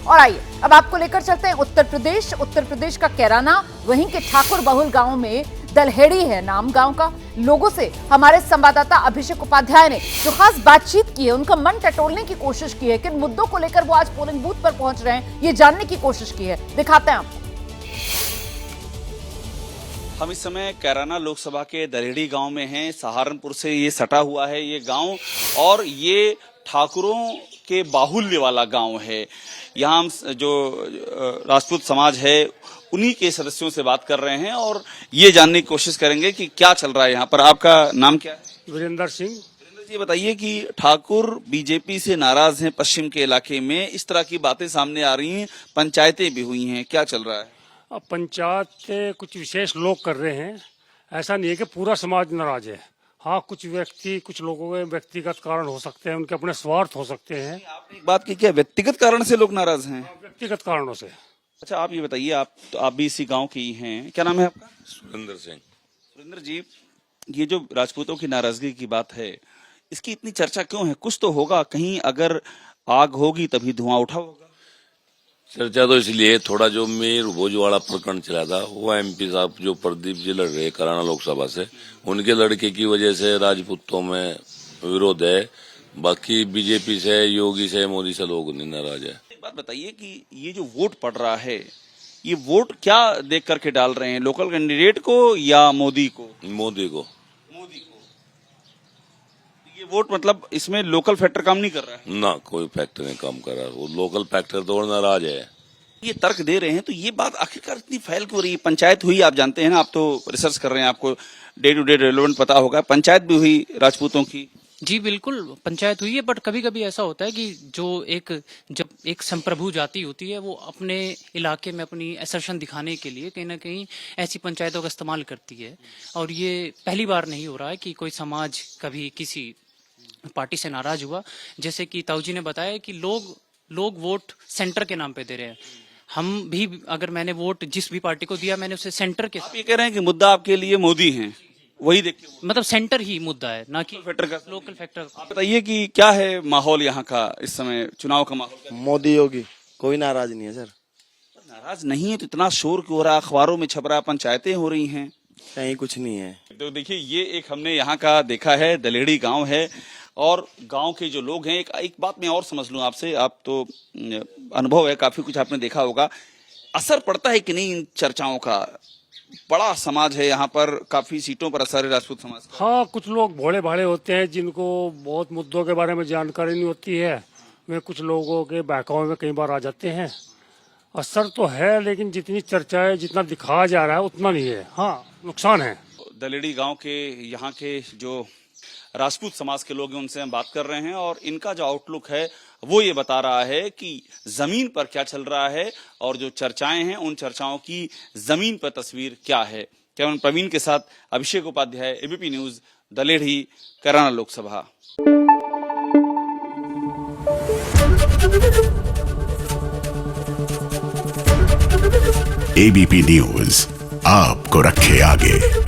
और आइए अब आपको लेकर चलते हैं उत्तर प्रदेश का कैराना, वहीं के ठाकुर बहुल गांव में दलहेड़ी है नाम गांव का। लोगों से हमारे संवाददाता अभिषेक उपाध्याय ने जो खास बातचीत की है, उनका मन टटोलने की कोशिश की है, किन मुद्दों को लेकर वो आज पोलिंग बूथ पर पहुंच रहे हैं ये जानने की कोशिश की है। दिखाते हैं आपको। हम इस समय कैराना लोकसभा के दलहेड़ी गांव में हैं। सहारनपुर से ये सटा हुआ है ये गांव, और ये ठाकुरों के बाहुल्य वाला गांव है। यहाँ हम जो राजपूत समाज है उन्हीं के सदस्यों से बात कर रहे हैं और ये जानने की कोशिश करेंगे कि क्या चल रहा है यहाँ पर। आपका नाम क्या है? वीरेंद्र सिंह। वीरेंद्र जी, बताइए कि ठाकुर बीजेपी से नाराज हैं पश्चिम के इलाके में, इस तरह की बातें सामने आ रही हैं, पंचायतें भी हुई हैं, क्या चल रहा है? अब पंचायत कुछ विशेष लोग कर रहे हैं, ऐसा नहीं है कि पूरा समाज नाराज है। हाँ, कुछ लोगों के व्यक्तिगत कारण हो सकते हैं, उनके अपने स्वार्थ हो सकते हैं। आपने एक बात की, क्या व्यक्तिगत कारण से लोग नाराज हैं? व्यक्तिगत कारणों से। अच्छा, आप ये बताइए, आप भी इसी गांव के ही हैं, क्या नाम है आपका? सुरेंद्र सिंह। सुरेंद्र जी, ये जो राजपूतों की नाराजगी की बात है, इसकी इतनी चर्चा क्यों है? कुछ तो होगा, कहीं अगर आग होगी तभी धुआं उठा होगा। चर्चा तो इसलिए थोड़ा जो मेयर भोजवाड़ा प्रकरण चला था, वो एमपी साहब जो प्रदीप जी लड़ रहे कैराना लोकसभा से, उनके लड़के की वजह से राजपूतों में विरोध है। बाकी बीजेपी से, योगी से, मोदी से लोग नहीं नाराज है। एक बात बताइए कि ये जो वोट पड़ रहा है, ये वोट क्या देख करके डाल रहे हैं? लोकल कैंडिडेट को या मोदी को? मोदी को। मोदी को। ये वोट मतलब इसमें लोकल फैक्टर काम नहीं कर रहा है? ना, कोई फैक्टर नहीं काम कर रहा, वो लोकल फैक्टर तो नाराज है। ये तर्क दे रहे हैं, तो ये बात आखिरकार इतनी फैल क्यों रही है? पंचायत हुई, आप जानते हैं ना, आप तो रिसर्च कर रहे हैं, आपको डे टू डे रेलेवेंट पता होगा। पंचायत भी हुई राजपूतों की। जी बिल्कुल, पंचायत हुई है, बट कभी कभी ऐसा होता है कि जब एक संप्रभु जाति होती है, वो अपने इलाके में अपनी असर्शन दिखाने के लिए कहीं ना कहीं ऐसी पंचायतों का इस्तेमाल करती है। और ये पहली बार नहीं हो रहा है कि कोई समाज कभी किसी पार्टी से नाराज हुआ। जैसे कि ताऊ जी ने बताया कि लोग वोट सेंटर के नाम पे दे रहे हैं। हम भी, अगर मैंने वोट जिस भी पार्टी को दिया, मैंने उसे सेंटर के। आप ये कह रहे हैं कि मुद्दा आपके लिए मोदी हैं, वही देखिए, मतलब सेंटर ही मुद्दा है, ना कि फैक्टर का। Local factor. आप बताइए कि क्या है माहौल यहाँ का इस समय, चुनाव का माहौल? मोदी योगी कोई नाराज नहीं है सर। नाराज नहीं है तो इतना शोर क्यों हो रहा है? अखबारों में छप रहा, पंचायतें हो रही हैं, कहीं कुछ नहीं है। तो देखिए, ये एक हमने यहाँ का देखा है, दलहेड़ी गांव है, और गांव के जो लोग हैं, एक बात मैं और समझ लूं आपसे, आप तो अनुभव है, काफी कुछ आपने देखा होगा, असर पड़ता है कि नहीं इन चर्चाओं का? बड़ा समाज है यहाँ पर, काफी सीटों पर असर है राजपूत समाज का। हाँ, कुछ लोग भोले भाले होते हैं जिनको बहुत मुद्दों के बारे में जानकारी नहीं होती है, वे कुछ लोगों के बहकावे में कई बार आ जाते हैं। असर तो है, लेकिन जितनी चर्चा है, जितना दिखाया जा रहा है उतना नहीं है। हाँ, नुकसान है। दलहेड़ी गांव के यहाँ के जो राजपूत समाज के लोग हैं, उनसे हम बात कर रहे हैं, और इनका जो आउटलुक है वो ये बता रहा है कि जमीन पर क्या चल रहा है और जो चर्चाएं हैं, उन चर्चाओं की जमीन पर तस्वीर क्या है। कैमरामैन प्रवीण के साथ Abhishek Upadhyay, ABP news, Dalheri, Kairana Lok Sabha. ABP news आपको रखे आगे।